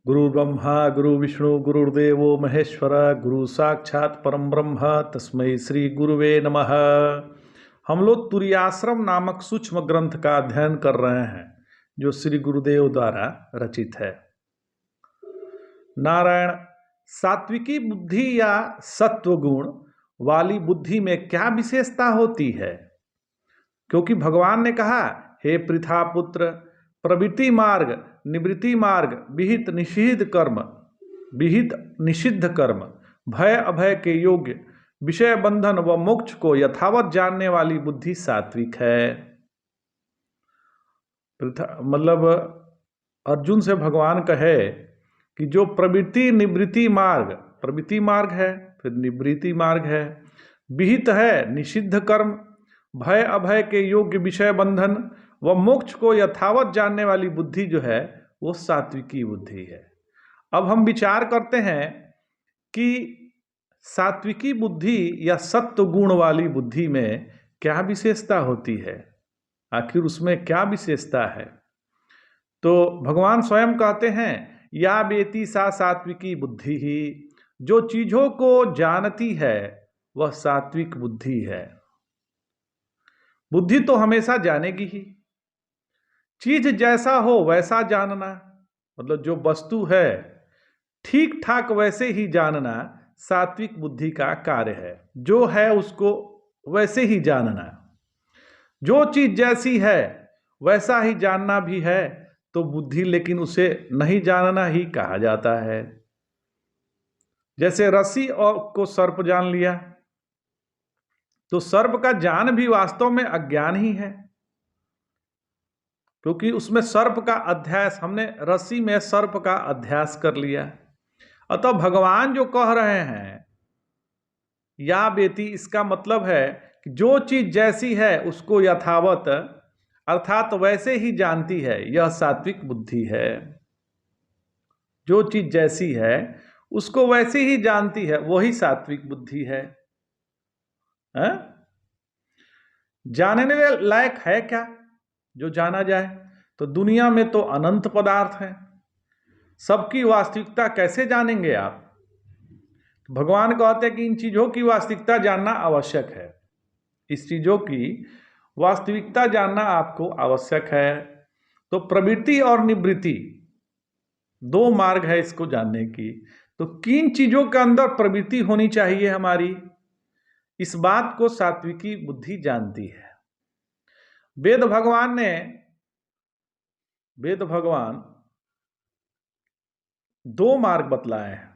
गुरु ब्रह्मा गुरु विष्णु गुरुर्देवो महेश्वर गुरु साक्षात परम ब्रह्म तस्मै श्री गुरुवे नमः। हम लोग तुरीयाश्रम नामक सूक्ष्म ग्रंथ का अध्ययन कर रहे हैं जो श्री गुरुदेव द्वारा रचित है। नारायण, सात्विकी बुद्धि या सत्व गुण वाली बुद्धि में क्या विशेषता होती है? क्योंकि भगवान ने कहा, हे पृथा पुत्र, प्रवृत्ति मार्ग निवृत्ति मार्ग विहित निषिद्ध कर्म भय अभय के योग्य विषय बंधन व मोक्ष को यथावत जानने वाली बुद्धि सात्विक है। मतलब अर्जुन से भगवान कहे कि जो प्रवृत्ति मार्ग है, फिर निवृत्ति मार्ग है, विहित है निषिद्ध कर्म, भय अभय के योग्य विषय बंधन व मोक्ष को यथावत जानने वाली बुद्धि जो है वो सात्विकी बुद्धि है। अब हम विचार करते हैं कि सात्विकी बुद्धि या सत्व गुण वाली बुद्धि में क्या विशेषता होती है, आखिर उसमें क्या विशेषता है। तो भगवान स्वयं कहते हैं, या बेती सा सात्विकी बुद्धि ही, जो चीजों को जानती है वह सात्विक बुद्धि है। बुद्धि तो हमेशा जानेगी ही, चीज जैसा हो वैसा जानना, मतलब जो वस्तु है ठीक ठाक वैसे ही जानना सात्विक बुद्धि का कार्य है। जो है उसको वैसे ही जानना, जो चीज जैसी है वैसा ही जानना भी है तो बुद्धि, लेकिन उसे नहीं जानना ही कहा जाता है। जैसे रस्सी और को सर्प जान लिया तो सर्प का ज्ञान भी वास्तव में अज्ञान ही है, क्योंकि उसमें सर्प का अध्यास, हमने रस्सी में सर्प का अध्यास कर लिया। अतः भगवान जो कह रहे हैं या बेटी, इसका मतलब है कि जो चीज जैसी है उसको यथावत अर्थात वैसे ही जानती है, यह सात्विक बुद्धि है। जो चीज जैसी है उसको वैसे ही जानती है, वही सात्विक बुद्धि है। जानने लायक है क्या जो जाना जाए? तो दुनिया में तो अनंत पदार्थ हैं, सबकी वास्तविकता कैसे जानेंगे आप? भगवान कहते हैं कि इन चीजों की वास्तविकता जानना आवश्यक है, इस चीजों की वास्तविकता जानना आपको आवश्यक है। तो प्रवृत्ति और निवृत्ति दो मार्ग है इसको जानने की। तो किन चीजों के अंदर प्रवृत्ति होनी चाहिए हमारी, इस बात को सात्विकी बुद्धि जानती है। वेद भगवान दो मार्ग बतलाए हैं,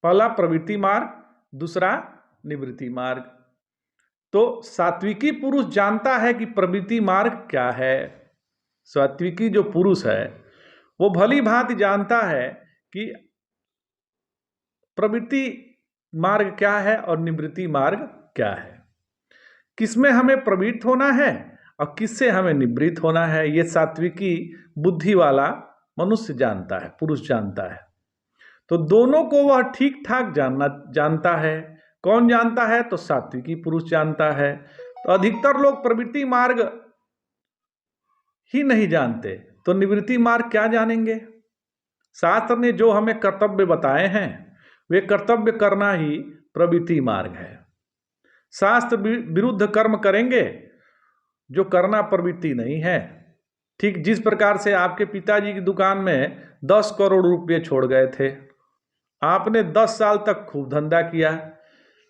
पहला प्रवृत्ति मार्ग, दूसरा निवृत्ति मार्ग। तो सात्विकी पुरुष जानता है कि प्रवृत्ति मार्ग क्या है। सात्विकी जो पुरुष है वो भली भांति जानता है कि प्रवृत्ति मार्ग क्या है और निवृत्ति मार्ग क्या है, किसमें हमें प्रवृत्त होना है और किससे हमें निवृत्त होना है। ये सात्विकी बुद्धि वाला मनुष्य जानता है, पुरुष जानता है। तो दोनों को वह ठीक ठाक जानता है। कौन जानता है? तो सात्विकी पुरुष जानता है। तो अधिकतर लोग प्रवृत्ति मार्ग ही नहीं जानते, तो निवृत्ति मार्ग क्या जानेंगे? शास्त्र ने जो हमें कर्तव्य बताए हैं वे कर्तव्य करना ही प्रवृत्ति मार्ग है। शास्त्र विरुद्ध कर्म करेंगे जो करना प्रवृत्ति नहीं है। ठीक जिस प्रकार से आपके पिताजी की दुकान में 10 करोड़ रुपए छोड़ गए थे, आपने 10 साल तक खूब धंधा किया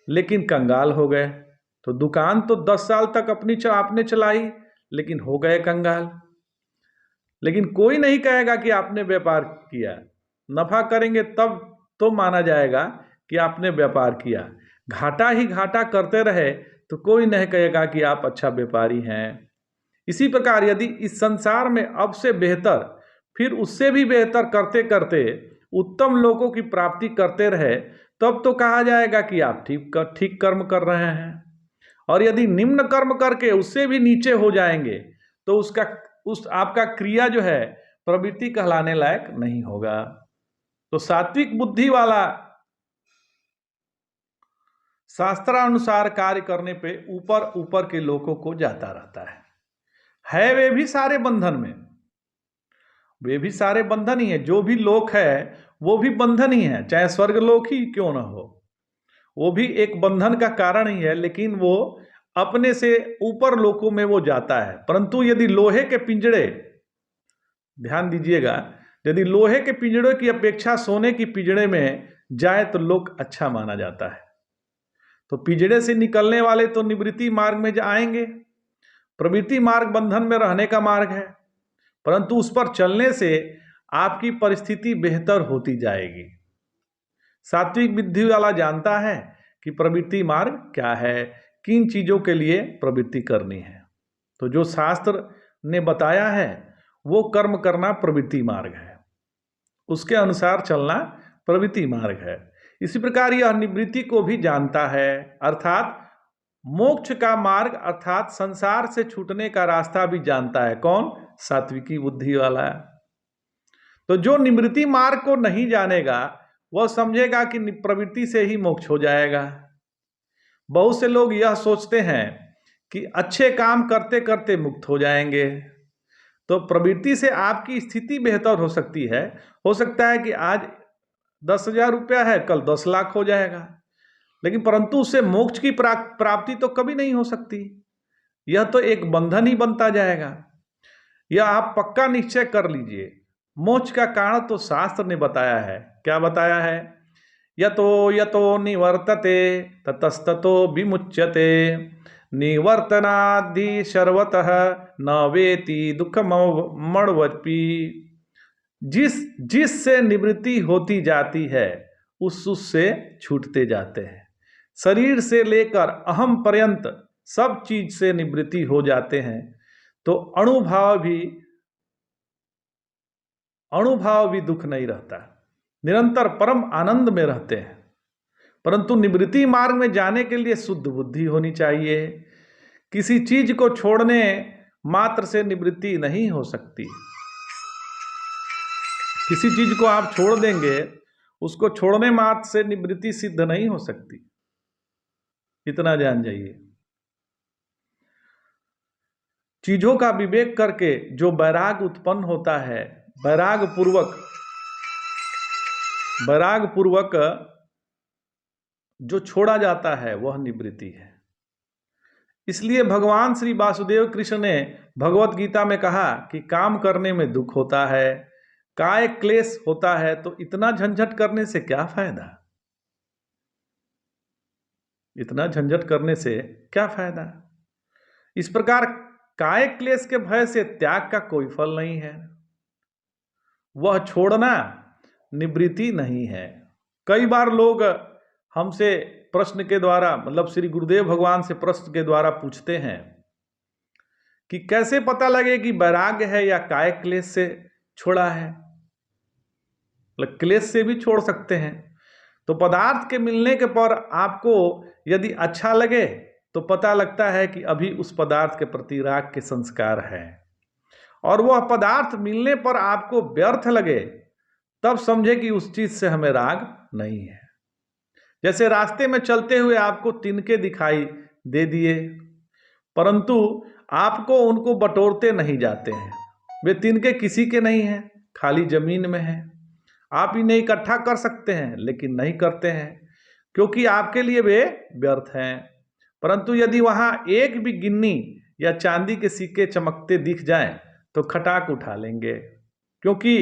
लेकिन कंगाल हो गए। तो दुकान तो 10 साल तक आपने चलाई लेकिन हो गए कंगाल। लेकिन कोई नहीं कहेगा कि आपने व्यापार किया। नफा करेंगे तब तो माना जाएगा कि आपने व्यापार किया। घाटा ही घाटा करते रहे तो कोई नहीं कहेगा कि आप अच्छा व्यापारी हैं। इसी प्रकार यदि इस संसार में अब से बेहतर फिर उससे भी बेहतर करते करते उत्तम लोगों की प्राप्ति करते रहे तब तो कहा जाएगा कि आप ठीक कर्म कर रहे हैं। और यदि निम्न कर्म करके उससे भी नीचे हो जाएंगे तो आपका क्रिया जो है प्रवृत्ति कहलाने लायक नहीं होगा। तो सात्विक बुद्धि वाला शास्त्रानुसार कार्य करने पे ऊपर के लोगों को जाता रहता है वे भी सारे बंधन में। वे भी सारे बंधन ही है। जो भी लोक है वो भी बंधन ही है, चाहे स्वर्ग लोक ही क्यों ना हो, वो भी एक बंधन का कारण ही है, लेकिन वो अपने से ऊपर लोकों में वो जाता है। परंतु यदि लोहे के पिंजड़े, ध्यान दीजिएगा, यदि लोहे के पिंजड़े की अपेक्षा सोने की पिंजड़े में जाए तो लोक अच्छा माना जाता है। तो पिंजड़े से निकलने वाले तो निवृत्ति मार्ग में आएंगे। प्रवृत्ति मार्ग बंधन में रहने का मार्ग है, परंतु उस पर चलने से आपकी परिस्थिति बेहतर होती जाएगी। सात्विक बुद्धि वाला जानता है कि प्रवृत्ति मार्ग क्या है, किन चीजों के लिए प्रवृत्ति करनी है। तो जो शास्त्र ने बताया है वो कर्म करना प्रवृत्ति मार्ग है, उसके अनुसार चलना प्रवृत्ति मार्ग है। इसी प्रकार यह निवृत्ति को भी जानता है, अर्थात मोक्ष का मार्ग अर्थात संसार से छूटने का रास्ता भी जानता है। कौन? सात्विकी बुद्धि वाला है। तो जो निवृत्ति मार्ग को नहीं जानेगा वह समझेगा कि प्रवृत्ति से ही मोक्ष हो जाएगा। बहुत से लोग यह सोचते हैं कि अच्छे काम करते करते मुक्त हो जाएंगे। तो प्रवृत्ति से आपकी स्थिति बेहतर हो सकती है। हो सकता है कि आज 10,000 रुपया है, कल 10 लाख हो जाएगा, लेकिन परंतु उससे मोक्ष की प्राप्ति तो कभी नहीं हो सकती। यह तो एक बंधन ही बनता जाएगा। यह आप पक्का निश्चय कर लीजिए। मोक्ष का कारण तो शास्त्र ने बताया है। क्या बताया है? यतो यतो निवर्तते ततस्ततो विमुच्यते, निवर्तनादि सर्वतः न वेति दुःखमणवपि। जिससे निवृत्ति होती जाती है उससे छूटते जाते हैं। शरीर से लेकर अहम पर्यंत सब चीज से निवृत्ति हो जाते हैं तो अणुभाव भी दुख नहीं रहता, निरंतर परम आनंद में रहते हैं। परंतु निवृत्ति मार्ग में जाने के लिए शुद्ध बुद्धि होनी चाहिए। किसी चीज को छोड़ने मात्र से निवृत्ति नहीं हो सकती। किसी चीज को आप छोड़ देंगे, उसको छोड़ने मात्र से निवृत्ति सिद्ध नहीं हो सकती। इतना जान जाइए। चीजों का विवेक करके जो वैराग उत्पन्न होता है, वैराग पूर्वक जो छोड़ा जाता है वह निवृत्ति है। इसलिए भगवान श्री वासुदेव कृष्ण ने भगवत गीता में कहा कि काम करने में दुख होता है, काय क्लेश होता है, तो इतना झंझट करने से क्या फायदा? इतना झंझट करने से क्या फायदा? इस प्रकार काय क्लेश के भय से त्याग का कोई फल नहीं है। वह छोड़ना निवृत्ति नहीं है। कई बार लोग हमसे प्रश्न के द्वारा, मतलब श्री गुरुदेव भगवान से प्रश्न के द्वारा पूछते हैं कि कैसे पता लगे कि वैराग्य है या काय क्लेश से छोड़ा है। मतलब क्लेश से भी छोड़ सकते हैं। तो पदार्थ के मिलने के पर आपको यदि अच्छा लगे तो पता लगता है कि अभी उस पदार्थ के प्रति राग के संस्कार हैं, और वह पदार्थ मिलने पर आपको व्यर्थ लगे तब समझे कि उस चीज से हमें राग नहीं है। जैसे रास्ते में चलते हुए आपको तिनके दिखाई दे दिए, परंतु आपको उनको बटोरते नहीं जाते हैं। वे तिनके किसी के नहीं हैं, खाली जमीन में हैं। आप इन्हें इकट्ठा कर सकते हैं लेकिन नहीं करते हैं, क्योंकि आपके लिए वे व्यर्थ हैं। परंतु यदि वहां एक भी गिन्नी या चांदी के सिक्के चमकते दिख जाएं तो खटाक उठा लेंगे, क्योंकि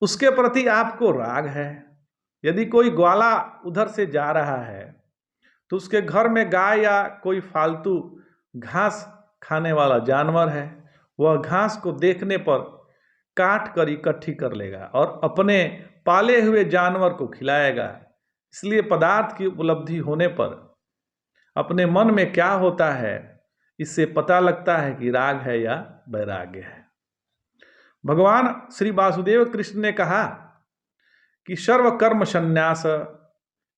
उसके प्रति आपको राग है। यदि कोई ग्वाला उधर से जा रहा है तो उसके घर में गाय या कोई फालतू घास खाने वाला जानवर है, वह घास को देखने पर काट कर इकट्ठी कर लेगा और अपने पाले हुए जानवर को खिलाएगा। इसलिए पदार्थ की उपलब्धि होने पर अपने मन में क्या होता है, इससे पता लगता है कि राग है या वैराग्य है। भगवान श्री वासुदेव कृष्ण ने कहा कि सर्व कर्म संन्यास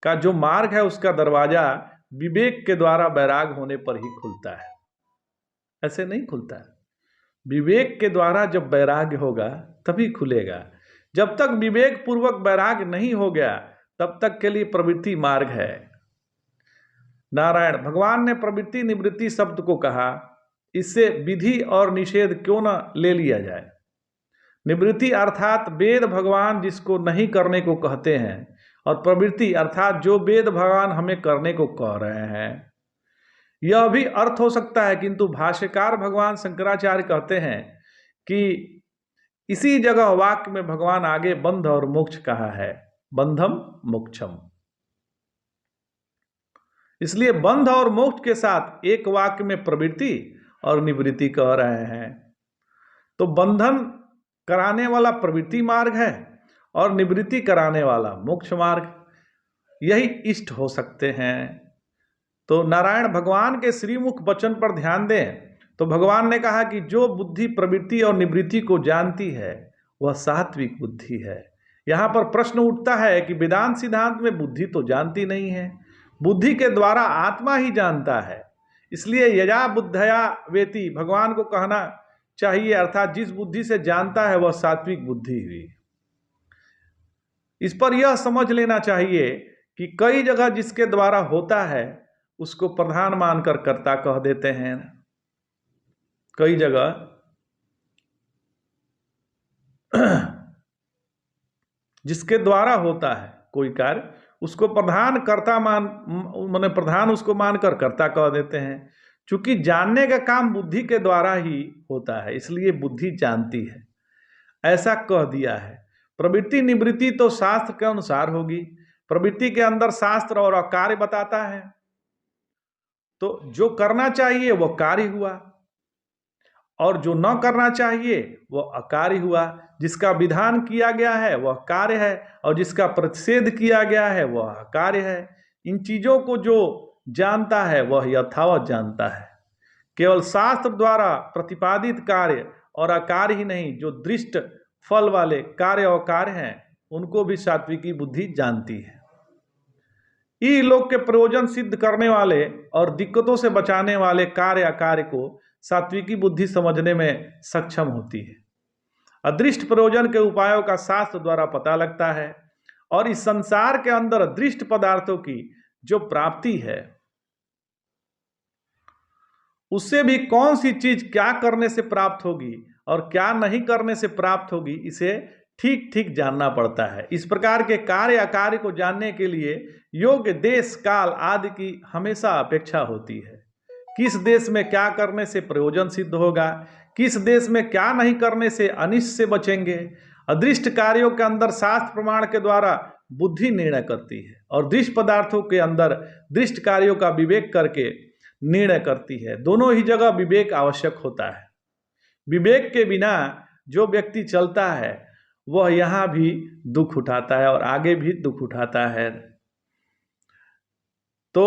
का जो मार्ग है उसका दरवाजा विवेक के द्वारा वैराग होने पर ही खुलता है, ऐसे नहीं खुलता है। विवेक के द्वारा जब वैराग्य होगा तभी खुलेगा। जब तक विवेक पूर्वक वैराग्य नहीं हो गया तब तक के लिए प्रवृत्ति मार्ग है। नारायण भगवान ने प्रवृत्ति निवृत्ति शब्द को कहा, इससे विधि और निषेध क्यों न ले लिया जाए। निवृत्ति अर्थात वेद भगवान जिसको नहीं करने को कहते हैं, और प्रवृत्ति अर्थात जो वेद भगवान हमें करने को कह रहे हैं। यह भी अर्थ हो सकता है, किंतु भाष्यकार भगवान शंकराचार्य कहते हैं कि इसी जगह वाक्य में भगवान आगे बंध और मोक्ष कहा है, बंधम मोक्षम। इसलिए बंध और मोक्ष के साथ एक वाक्य में प्रवृत्ति और निवृत्ति कह रहे हैं। तो बंधन कराने वाला प्रवृत्ति मार्ग है और निवृत्ति कराने वाला मोक्ष मार्ग, यही इष्ट हो सकते हैं। तो नारायण भगवान के श्रीमुख वचन पर ध्यान दें तो भगवान ने कहा कि जो बुद्धि प्रवृत्ति और निवृत्ति को जानती है वह सात्विक बुद्धि है। यहाँ पर प्रश्न उठता है कि वेदांत सिद्धांत में बुद्धि तो जानती नहीं है, बुद्धि के द्वारा आत्मा ही जानता है। इसलिए यया बुद्धया वेति भगवान को कहना चाहिए, अर्थात जिस बुद्धि से जानता है वह सात्विक बुद्धि हुई। इस पर यह समझ लेना चाहिए कि कई जगह जिसके द्वारा होता है उसको प्रधान मानकर कर्ता कह देते हैं। कई जगह जिसके द्वारा होता है कोई कार्य उसको प्रधान कर्ता माने प्रधान उसको मानकर कर्ता कह देते हैं। चूंकि जानने का काम बुद्धि के द्वारा ही होता है इसलिए बुद्धि जानती है, ऐसा कह दिया है। प्रवृत्ति निवृत्ति तो शास्त्र के अनुसार होगी। प्रवृत्ति के अंदर शास्त्र और अकार्य बताता है, तो जो करना चाहिए वह कार्य हुआ और जो न करना चाहिए वह अकार्य हुआ। जिसका विधान किया गया है वह कार्य है और जिसका प्रतिषेध किया गया है वह अकार्य है। इन चीजों को जो जानता है वह यथावत जानता है। केवल शास्त्र द्वारा प्रतिपादित कार्य और अकार्य ही नहीं, जो दृष्ट फल वाले कार्य और कार्य हैं उनको भी सात्विकी बुद्धि जानती है। ई लोक के प्रयोजन सिद्ध करने वाले और दिक्कतों से बचाने वाले कार्य अकार्य को सात्विकी बुद्धि समझने में सक्षम होती है। अदृष्ट प्रयोजन के उपायों का शास्त्र द्वारा पता लगता है और इस संसार के अंदर दृष्ट पदार्थों की जो प्राप्ति है उससे भी कौन सी चीज क्या करने से प्राप्त होगी और क्या नहीं करने से प्राप्त होगी, इसे ठीक ठीक जानना पड़ता है। इस प्रकार के कार्य अकार्य को जानने के लिए योग्य देश काल आदि की हमेशा अपेक्षा होती है। किस देश में क्या करने से प्रयोजन सिद्ध होगा, किस देश में क्या नहीं करने से अनिष्ट से बचेंगे। अदृष्ट कार्यों के अंदर शास्त्र प्रमाण के द्वारा बुद्धि निर्णय करती है और दृष्ट पदार्थों के अंदर दृष्ट कार्यों का विवेक करके निर्णय करती है। दोनों ही जगह विवेक आवश्यक होता है। विवेक के बिना जो व्यक्ति चलता है वह यहाँ भी दुख उठाता है और आगे भी दुख उठाता है। तो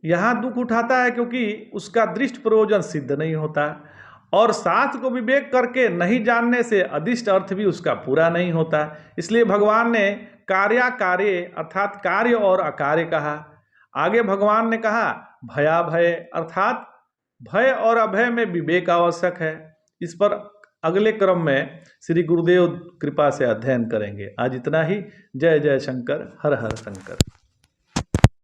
यहाँ दुख उठाता है क्योंकि उसका दृष्ट प्रयोजन सिद्ध नहीं होता और शास्त्र को विवेक करके नहीं जानने से अदृष्ट अर्थ भी उसका पूरा नहीं होता। इसलिए भगवान ने कार्याकार्य अर्थात कार्य और अकार्य कहा। आगे भगवान ने कहा भयाभय अर्थात भय और अभय में विवेक आवश्यक है। इस पर अगले क्रम में श्री गुरुदेव कृपा से अध्ययन करेंगे। आज इतना ही। जय जय शंकर, हर हर शंकर।